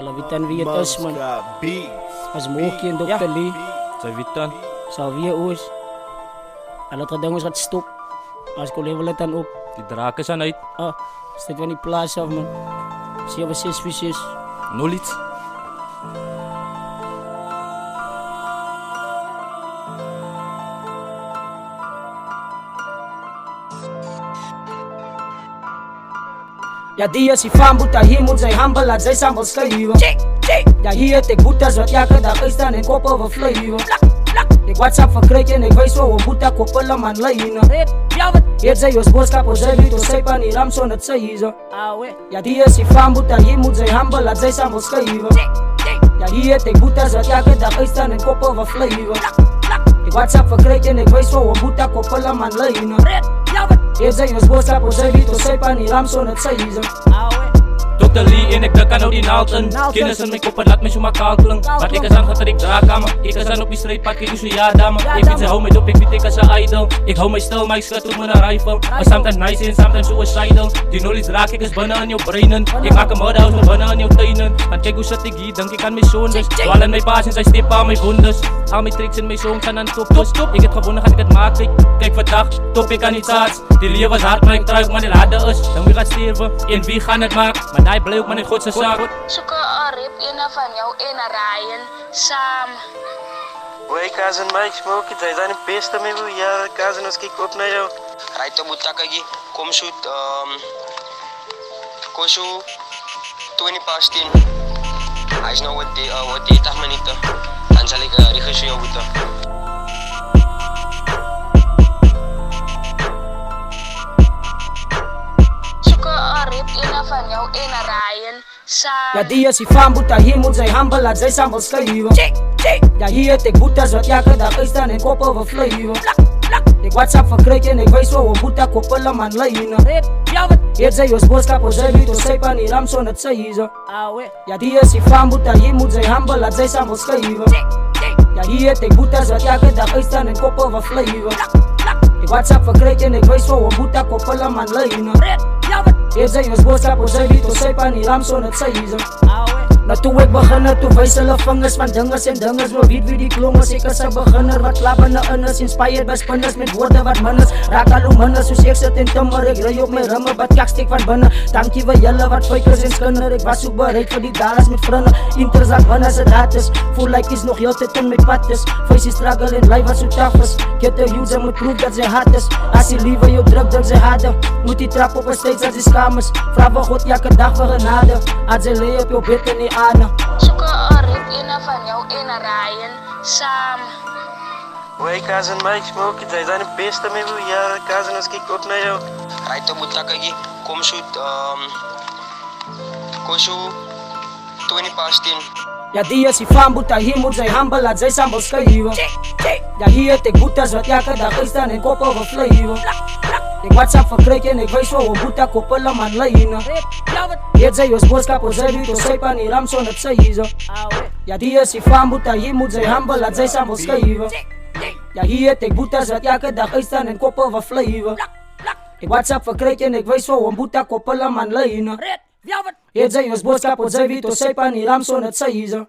Alavitan wie het is, man. As Mookie en Dr. Lee. Sy weet dan. Sal weer oos. Alle ding ons gaat stop. As ko level het dan op. Die draak is aan uit. Is dit van die plaas af, man. 7-6 visjes. Nul iets. Ja, die is die van Boeta, hier moet zij humble, laat zij sambal schrijven. Ja, hier het ik Boeta's wat elke dag is dan in kop overvliegen. Ik WhatsApp verkrijg en ik weet zo hoe Boeta koppelen man lijnen. Hier zij ons boodschap, ons zij weet, ons zij pan die Ramson het zij zo. Ja, die is die van Boeta, hier moet zij humble, laat zij sambal schrijven. Ja, hier het ik Boeta's wat elke dag is dan in kop overvliegen. Ik WhatsApp verkrijg en ik weet zo hoe Boeta koppelen man lijnen. Hier zij ons boodschap, ons zij weet, ons zij pan die Ramson het zij zo. Dr. Lee en ik druk aan nou die naald in. Kennis in mijn koppen laat me zo maar kalkelen. Maar ik is aan het ik draak aan me. Ik is aan op die strijdpad, ik doe zo ja dame. Ik vind ze hou mij dop, ik weet ik als een idol. Ik hou mij stil, maar ik schud op mijn rifle. Maar sometimes nice en sometimes suicidal. Die nul is raak, ik is binnen aan jouw breinen. Ik maak een modderhouse met binnen aan jouw tuinen. Want kijk hoe zit ik hier, denk ik aan mijn zones. Dwal in mijn paas en zij steppen aan mijn wonders. Al mijn tricks en mijn songs gaan aan top. Ik het gewonnen, gaat ik het maken. Kijk vandaag, top ik aan iets arts. Die leven was hard, maar ik trouw maar die harde is. Dan wie gaat sterven, en wie gaan het maken. Maar hij blijft maar in Godse zaak. Zoeken een rip, een van jou, een Ryan, samen. Hoi cousin Mike, Smokey, zij zijn het beste met hoe ja, cousin, als ik op naar jou. Right to Butakagi, kom shoot, kom shoot 20 past 10. Hij is nou wat die 80 minuten. Dan zal ik regisseur jou moeten. Van jou een Ryan, samen. Ja, die is die van Boeta, hier moet zij humble, laat zij sambal schrijven. Ja, hier het ik Boeta's wat elke dag is dan in kop overvliegen. Ik WhatsApp verkrijg en ik weet zo hoe Boeta koppelen man lijnen. Hier zij ons boodschap, ons zij weet, ons zij pan die Ramson het zij zo. Ja, die is die van Boeta, hier moet zij humble, laat zij sambal schrijven. Ja, hier het ik Boeta's wat elke dag is dan in kop overvliegen. Ik WhatsApp verkrijg en ik weet zo hoe Boeta koppelen man lijnen. Hier zij ons boodschap, ons zij weet, ons zij pan die Ramson het zij zo. Nou toen ik beginner, toen wijs hulle vingers van dingers en dingers. Maar weet wie die klongen, ik is een beginner. Wat klappende inners, inspired by spinners. Met woorden wat minners, raak al hoe minners. Soos ek sit en timmer, ek rij op my rimme. Wat kaksteek van binnen, dankie vir julle wat fuikers en skinner. Ek was ook bereid vir die dalas met vrienden. Interzak wanneer ze dat is, voel like is nog heel tijd in mijn pad is. Face is struggle en life was so tough is. Get the youth, ze moet proef dat ze hard is. As die liever jou druk dan ze harder. Moet die trap op een steeds als die skam is. Vraag vir God elke dag vir genade. As ze lay op jou bed en die Anna. Zoeken een rip, een van jou, een Ryan, samen. Hoi cousin Mike, Smokey, zij zijn het beste met hoe ja, cousin, als ik op naar jou. Right to Butakagi, kom shoot 20 past 10. Ja, die is die van Boeta, hier moet zij humble, laat zij sambal schrijven. Ja, hier het ik Boeta's wat elke dag is dan in kop overvliegen. Ik WhatsApp verkrijg en ik weet zo hoe Boeta koppelen man lijnen. Hier zij ons boodschap, ons zij weet, ons zij pan die Ramson het zij zo. Ja, die is die van Boeta, hier moet zij humble, laat zij sambal schrijven. Ja, hier het ik Boeta's wat elke dag is dan in kop overvliegen. Ik WhatsApp verkrijg en ik weet zo hoe Boeta koppelen man lijnen. Hier zij ons boodschap, ons zij weet, ons zij pan die Ramson het zij zo.